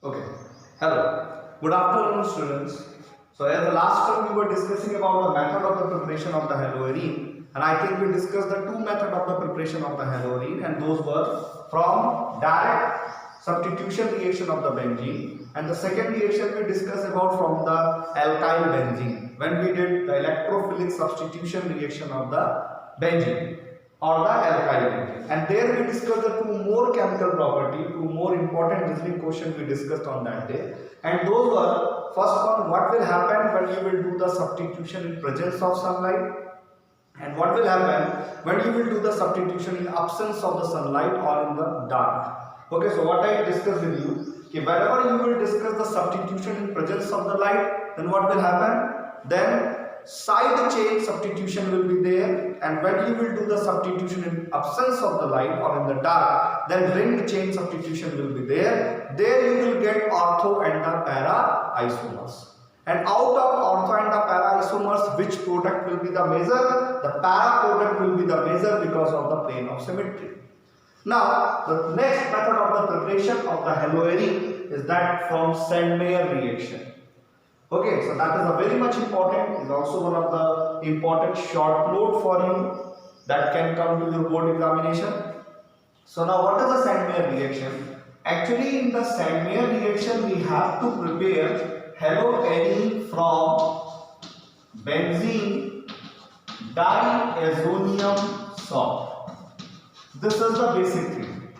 Okay. Hello. Good afternoon, students. So, as the last time we were discussing about the method of the preparation of the haloarine, and I think we discussed the two methods of the preparation of the haloarine, and those were from direct substitution reaction of the benzene, and the second reaction we discussed about from the alkyl benzene when we did the electrophilic substitution reaction of the benzene or the alkyl benzene, and there we discussed the two more chemical property, two more important reasoning questions we discussed on that day, and those were first one, what will happen when you will do the substitution in presence of sunlight, and what will happen when you will do the substitution in absence of the sunlight or in the dark. Okay, so what I discussed with you, okay, whenever you will discuss the substitution in presence of the light, then what will happen? Then side chain substitution will be there, and when you will do the substitution in absence of the light or in the dark, then ring chain substitution will be there. There you will get ortho and the para isomers. And out of ortho and the para isomers, which product will be the major? The para product will be the major because of the plane of symmetry. Now, the next method of the preparation of the haloarine is that from Sandmeyer reaction. Okay, so that is a very much important, is also one of the important short note for you that can come to your board examination. So now what is the Sandmeyer reaction? Actually in the Sandmeyer reaction we have to prepare haloarine from benzene diazonium salt. This is the basic thing.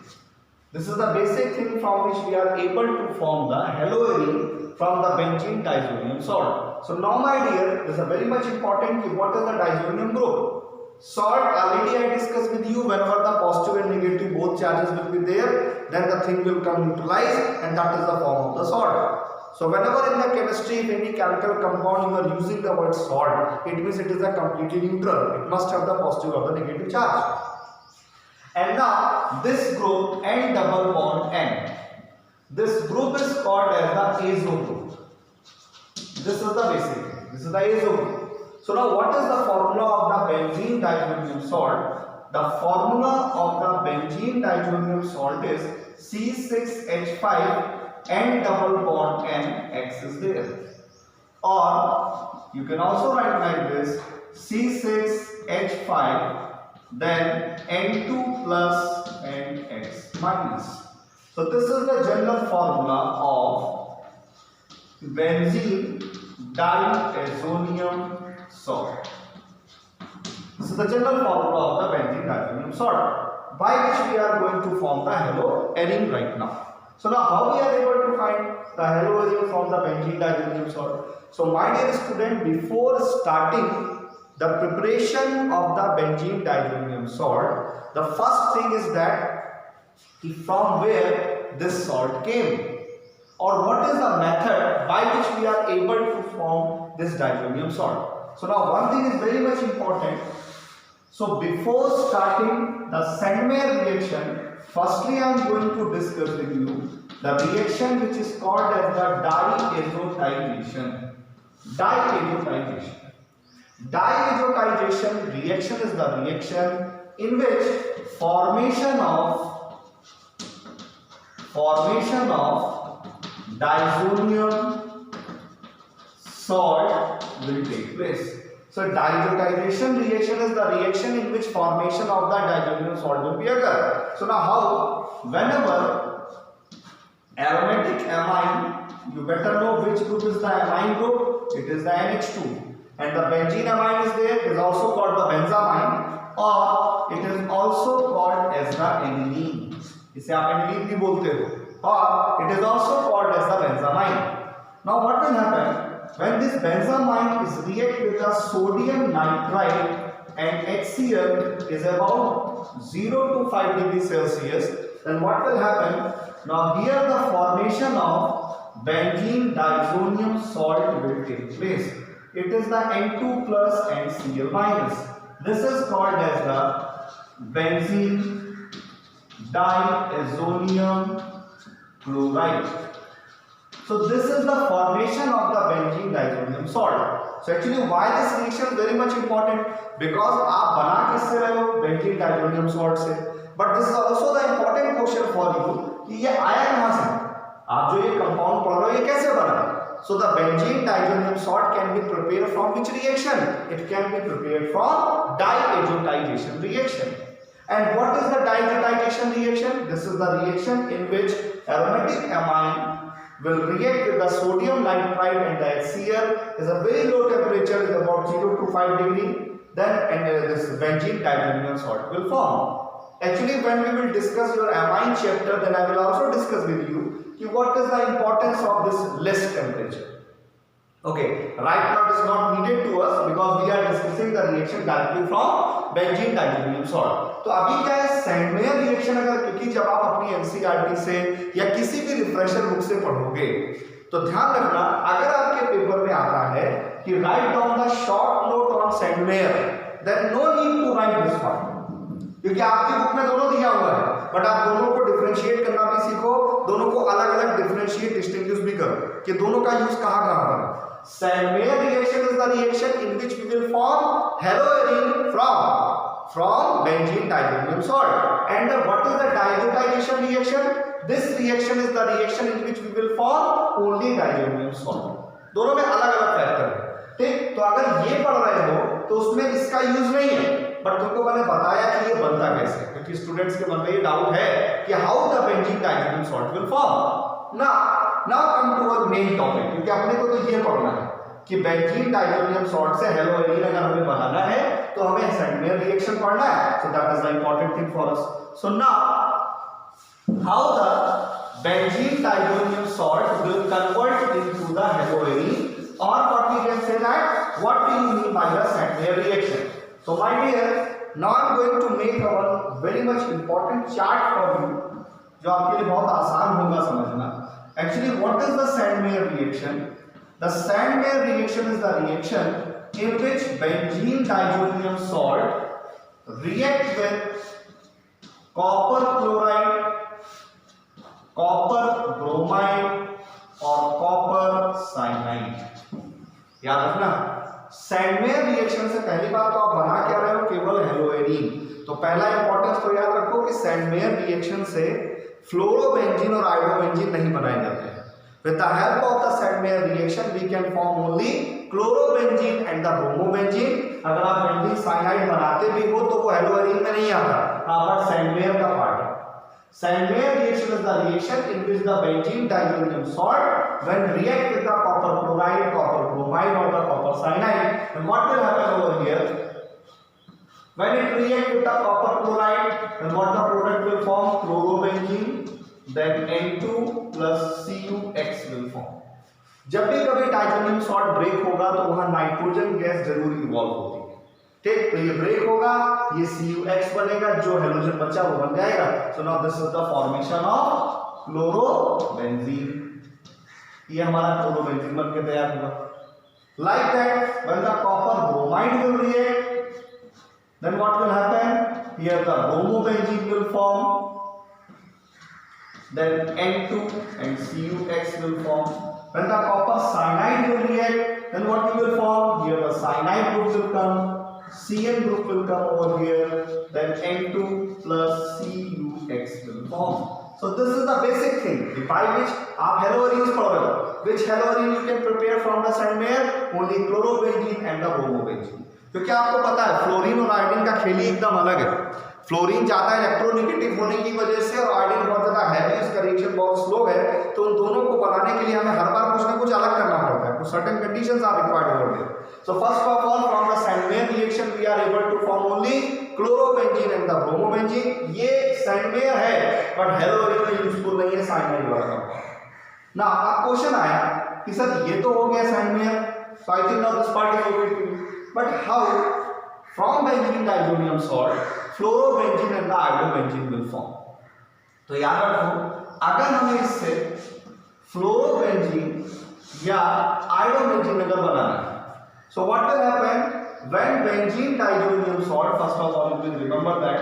This is the basic thing from which we are able to form the haloarine from the benzene diazonium salt. So now my dear, this is a very much important, what is the diazonium group? Salt, already I discussed with you, whenever the positive and negative both charges will be there, then the thing will come neutralized, and that is the form of the salt. So whenever in the chemistry, if any chemical compound you are using the word salt, it means it is a completely neutral. It must have the positive or the negative charge. And now this group N double bond N. This group is called as the azo group. This is the basic. This is the azo group. So now what is the formula of the benzene diazonium salt? The formula of the benzene diazonium salt is C6H5 N double bond N, X is there. Or you can also write like this, C6H5 then N2 plus NX minus. So this is the general formula of benzene diazonium salt. This is the general formula of the benzene diazonium salt, by which we are going to form the haloarine right now. So now how we are able to find the haloarine from the benzene diazonium salt? So my dear student, before starting the preparation of the benzene diazonium salt, the first thing is that from where this salt came, or what is the method by which we are able to form this diazonium salt. So now one thing is very much important. So before starting the Sandmeyer reaction, firstly I am going to discuss with you the reaction which is called as the diazotization. Diazotization. Diazotization reaction is the reaction in which formation of diazonium salt will take place. So diazotization reaction is the reaction in which formation of the diazonium salt will be occur. So now how? Whenever aromatic amine, you better know which group is the amine group, it is the NH2. And the benzene amine is there, it is also called the benzamine, or it is also called as the aniline. इसे आप aniline भी बोलते हो, or it is also called as the benzamine. Now what will happen when this benzamine is react with the sodium nitrite and HCl is about 0 to 5 degrees Celsius, then what will happen? Now here the formation of benzene diazonium salt will take place. It is the N2 plus and Cl minus. This is called as the benzene diazonium chloride. So this is the formation of the benzene diazonium salt. So actually why this reaction is very much important? Because आप बना किससे रहे हो? benzene diazonium salt से. But this is also the important question for you कि ये आया कहाँ से? आप जो ये कंपाउंड पढ़ रहे हो ये कैसे बना? So the benzene diazonium salt can be prepared from which reaction? It can be prepared from diazotization reaction. And what is the diazotization reaction? This is the reaction in which aromatic amine will react with the sodium nitrite and the HCl is a very low temperature, is about 0 to 5 degree. Then this benzene diazonium salt will form. Actually, when we will discuss your amine chapter, then I will also discuss with you what is the importance of this less temperature. Okay, right now it is not needed to us because we are discussing the reaction directly from benzene diazonium salt. तो अभी क्या है Sandmeyer reaction, अगर क्योंकि जब आप अपनी NCERT से या किसी भी रिफ्रेशर बुक से पढ़ोगे तो ध्यान रखना, अगर आपके पेपर में आता है कि write down the short note on Sandmeyer, then no need to write this part, क्योंकि आपकी बुक में दोनों दिया हुआ है, बट आप दोनों को डिफरेंशिएट करना भी सीखो, दोनों को अलग अलग डिफरेंशिएट डिस्टिंग्विश भी करो कि दोनों का यूज कहां कहां पर है. Sandmeyer reaction is the reaction in which we will form haloarine from benzene diazonium salt. And what is the diazotization reaction? This reaction is the reaction in which we will form only diazonium salt. दोनों में अलग अलग factor है. ठीक, तो अगर ये पढ़ रहे हो तो उसमें इसका यूज नहीं है, बट तुमको मैंने बताया कि ये बनता कैसे, क्योंकि स्टूडेंट्स के मन में ये डाउट है कि how the benzene diazonium salt will form. Now come to our main topic, क्योंकि अपने को तो ये पढ़ना है कि बेंजीन डाइज़ोनियम सॉल्ट से हेलोएरीन अगर हमें बनाना है तो हमें सैंडमेयर रिएक्शन पढ़ना है. So that is the important thing for us. So now how the benzene diazonium salt will convert into the haloarene, or what we can say that what do you mean by the Sandmeyer reaction. So my dear, now I am going to make a very much important chart for you, जो आपके लिए बहुत आसान होगा समझना. Actually, what is the Sandmeyer reaction? The Sandmeyer reaction is the reaction in which benzene diazonium salt react with copper chloride, copper bromide और copper cyanide. याद रखना, सैंडमेयर रिएक्शन से पहली बात तो आप बना क्या रहे हो, केवल हेलोएरीन. तो पहला इंपॉर्टेंस तो याद रखो कि सैंडमेयर रिएक्शन से फ्लोरोबेंजीन और आयोडोबेंजीन नहीं बनाए जाते हैं. With the help of the Sandmeyer reaction we can form only chlorobenzene and the bromobenzene. अगर आप बेंजीन साइनाइड बनाते भी हो तो वो हेलोएरीन में नहीं आता, बट सैंडमेयर का पार्ट है. Sandmeyer reaction is the reaction in which the benzene diazonium salt when react with the copper chloride, copper bromide or the copper cyanide, and what will happen over here? When it react with the copper chloride, then what the product will form? Chlorobenzene, then N2 plus CuX will form. जब भी कभी डाइज़ोनियम salt break होगा तो वहां nitrogen gas जरूर evolve होती है. ठीक, तो ये ब्रेक होगा, ये CuX बनेगा, जो हेलोजन बचा वो बन जाएगा. So now this is the formation of chlorobenzene. ये हमारा क्लोरोबेंजीन बन के तैयार हुआ. Like that when the copper bromide will react, then what will happen? Here the bromobenzene will form, then N2 and CuX will form. When the copper cyanide will react, then what we will form? Here the cyanide group will come, Cn group will come over here, then N2 plus CuX will form. So this is the basic thing by which आप haloarenes पढ़ रहे हो. Which haloarene you can prepare from the Sandmeyer? Only chlorobenzene and the bromobenzene. क्योंकि आपको पता है fluorine और iodine का खेल ही एकदम अलग है. फ्लोरीन ज्यादा इलेक्ट्रोनेगेटिव होने की वजह से और आयोडीन बहुत ज्यादा हैवी, इसका रिएक्शन बहुत स्लो है, तो उन दोनों को बनाने के लिए हमें हर बार कुछ ना कुछ अलग करना पड़ता है. कुछ certain conditions are required over there. So first of all, from the Sandmeyer reaction we are able to form only chlorobenzene and the bromobenzene. ये Sandmeyer है but हेलोएरीन में यूजफुल नहीं है साइनाइड वाला. ना अब क्वेश्चन आया कि सर ये तो हो गया Sandmeyer, so I think now this part is okay to you, but how from benzene diazonium salt fluorobenzene and the iodobenzene will form. तो याद रखो, अगर हमें इससे फ्लोरोबेंजीन या आयोडोबेंजीन अगर बनाना है, so what will happen when benzene diazonium salt, first of all you will remember that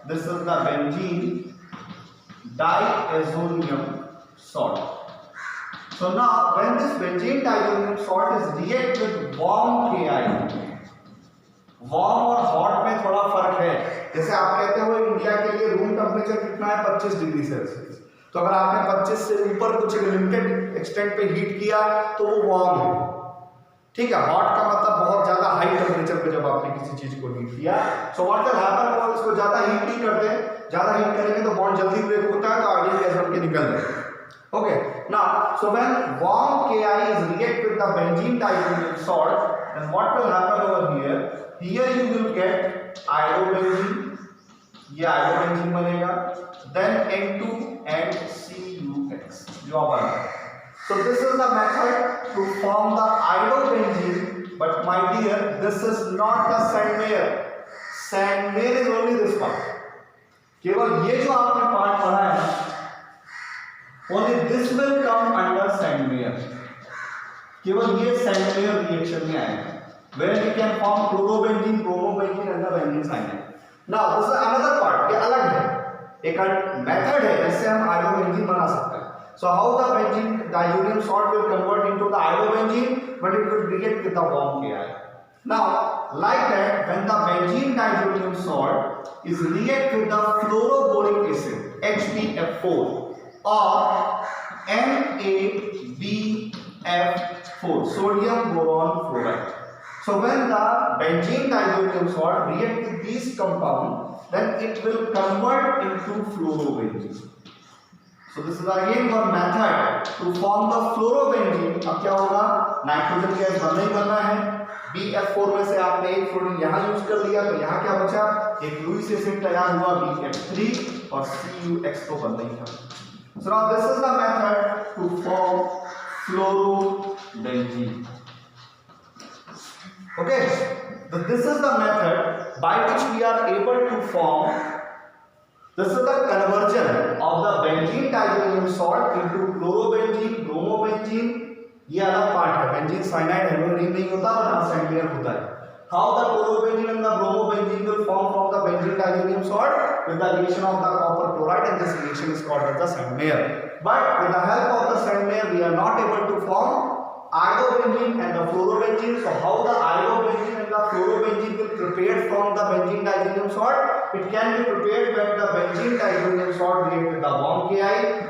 this is the benzene diazonium salt. So now when this benzene diazonium salt is react with warm Ki, warm और hot में थोड़ा फर्क है. जैसे आप कहते हो India के लिए रूम टेम्परेचर कितना है 25 डिग्री सेल्सियस, तो अगर आपने 25 से ऊपर कुछ लिमिटेड एक्सटेंट पे हीट किया तो वो वार्म है, ठीक है। हॉट का मतलब बहुत ज्यादा हाई टेम्परेचर पे जब आपने किसी चीज को हीट किया, सो व्हाट विल हैपन, अगर इसको ज्यादा हीट नहीं करते, ज्यादा हीट करेंगे तो बॉन्ड जल्दी ब्रेक होता है, तो आइडियल गैस बन के निकल जाएगा। Okay, now so when warm Ki is react with the benzene diazoxide salt, then what will happen over here? Here you will get iodobenzene, ये iodobenzene बनेगा, then N2 and CuX जो बना है। So this is the method to form the iodobenzene, but my dear, this is not the Sandmeyer. Sandmeyer is only this part. केवल ये जो आपने part पढ़ा है ना, only this will come under Sandmeyer. केवल ये Sandmeyer रिएक्शन में आएगा, where we can form chlorobenzene, bromobenzene and the benzene cyanide. Now this is another part, ये अलग है, एक मेथड है जिससे हम iodobenzene बना सकते हैं। So how the benzene diazonium salt will convert into the iodobenzene when it will react with the warm Ki. Now like that, when the benzene diazonium salt is react with the fluoroboric acid HbF4 or NaBF4, sodium boron fluoride. So when the benzene diazonium salt react with these compounds, then it will convert into fluorobenzene. So this is again one method to form the fluorobenzene. अब क्या होगा, nitrogen gas बनना ही बनना है, BF4 में से आपने एक फ्लोरीन यहाँ यूज कर लिया, तो यहाँ क्या बचा, एक लुईस एसिड तैयार हुआ BF3 और CuX तो बनना ही था। So now this is the method to form fluorobenzene. Okay, so this is the method by which we are able to form. This is the conversion of the benzene diazonium salt into chlorobenzene, bromobenzene. ये अलग part है, benzene cyanide halogen नहीं होता और यहाँ Sandmeyer होता है। How the chlorobenzene and the bromobenzene will form from the benzene diazonium salt with the reaction of the copper chloride, and this reaction is called as the Sandmeyer. But with the help of the Sandmeyer, we are not able to form iodobenzene and the fluorobenzene. So how the iodobenzene and the fluorobenzene will prepared from the benzene diazonium salt? It can be prepared when the benzene diazonium salt react with the warm Ki,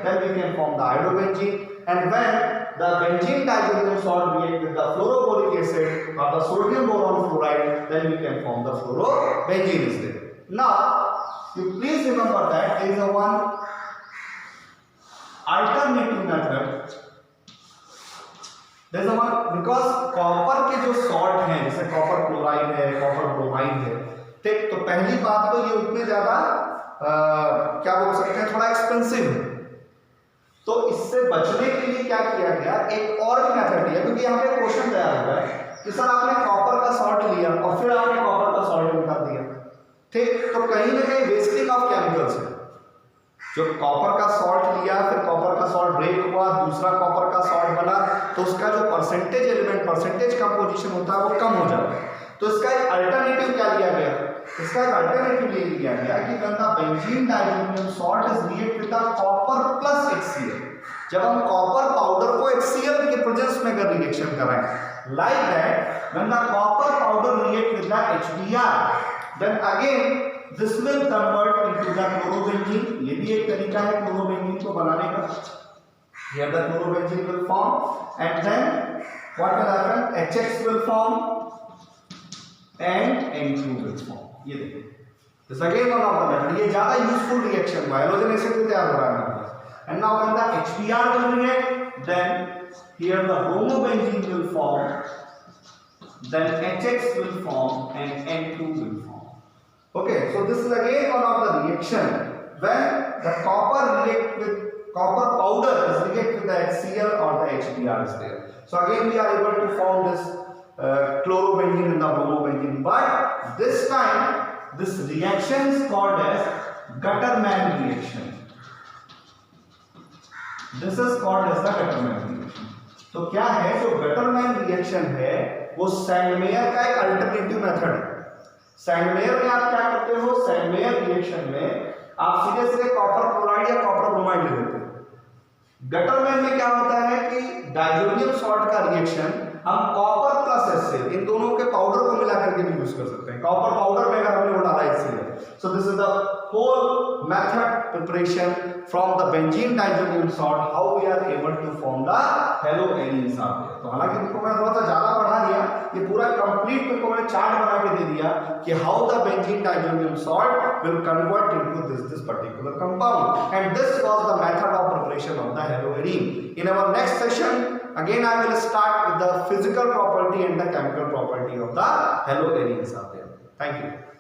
then we can form the iodobenzene. And when the benzene diazonium salt react with the fluoroboric acid or the sodium boron fluoride, then we can form the fluorobenzene is there. Now, you please remember that there is a one alternative method. There is a one, because copper के जो salt हैं, जैसे copper chloride है, copper bromide है, ठीक, तो पहली बात तो ये उतने ज्यादा क्या बोल सकते हैं, थोड़ा एक्सपेंसिव है। तो इससे बचने के लिए क्या किया गया, एक और भी मेथड दिया, क्योंकि यहाँ पे क्वेश्चन तैयार हुआ है कि सर आपने कॉपर का सॉल्ट लिया और फिर आपने कॉपर का सॉल्ट निकाल दिया, ठीक, तो कहीं ना कहीं वेस्टिंग ऑफ केमिकल्स है। जो कॉपर का सॉल्ट लिया, फिर कॉपर का सॉल्ट ब्रेक हुआ, दूसरा कॉपर का सॉल्ट बना, तो उसका जो परसेंटेज एलिमेंट, परसेंटेज कंपोजिशन होता है वो कम हो जाता है। तो इसका एक अल्टरनेटिव क्या लिया गया, इसका एक अल्टरनेटिव ये लिया गया कि when the benzene diazonium salt is react with the copper plus HCl, जब हम कॉपर पाउडर को HCl के प्रेजेंस में अगर रिएक्शन कराएं, like that when the copper powder react with the HBr, then again this will convert into the chlorobenzene. ये भी एक तरीका है chlorobenzene को बनाने का। Here the chlorobenzene will form and then what will happen, HX will form and N2 will form. ये देखिए, this again one of the method, ये ज्यादा यूजफुल रिएक्शन हुआ, हेलोजन एसिड भी तैयार हो रहा है। And now when the HBr will react, then here the bromobenzene will form, then HX will form and N2 will form. Okay, so this is again one of the reaction when the copper react with copper powder is react with the HCl or the HBr is there. So again we are able to form this chlorobenzene and the bromobenzene, but this time this reaction is called as Gutterman reaction. This is called as the Gutterman reaction. तो क्या है, जो Gutterman reaction है वो Sandmeyer का एक alternative method है। Sandmeyer में आप क्या करते हो, सैंडमेयर रिएक्शन में आप सीधे सीधे कॉपर क्लोराइड या कॉपर ब्रोमाइड ले लेते हो। गटरमैन में क्या होता है कि डायजोनियम सॉल्ट का रिएक्शन हम कॉपर प्लस HCl इन दोनों के पाउडर को मिलाकर के भी यूज कर सकते हैं। कॉपर पाउडर में अगर हमने वो डाला HCl So this is the whole method preparation from the benzene diazoxide salt, how we are able to form the haloarenes are there. तो हालांकि तुमको मैं थोड़ा सा ज्यादा बढ़ा दिया, ये पूरा कंप्लीट तुमको मैंने चार्ट बना के दे दिया कि how the benzene diazoxide salt will convert into this particular compound, and this was the method of preparation of the haloarene. In our next session, again I will start with the physical property and the chemical property of the haloarenes are there. Thank you.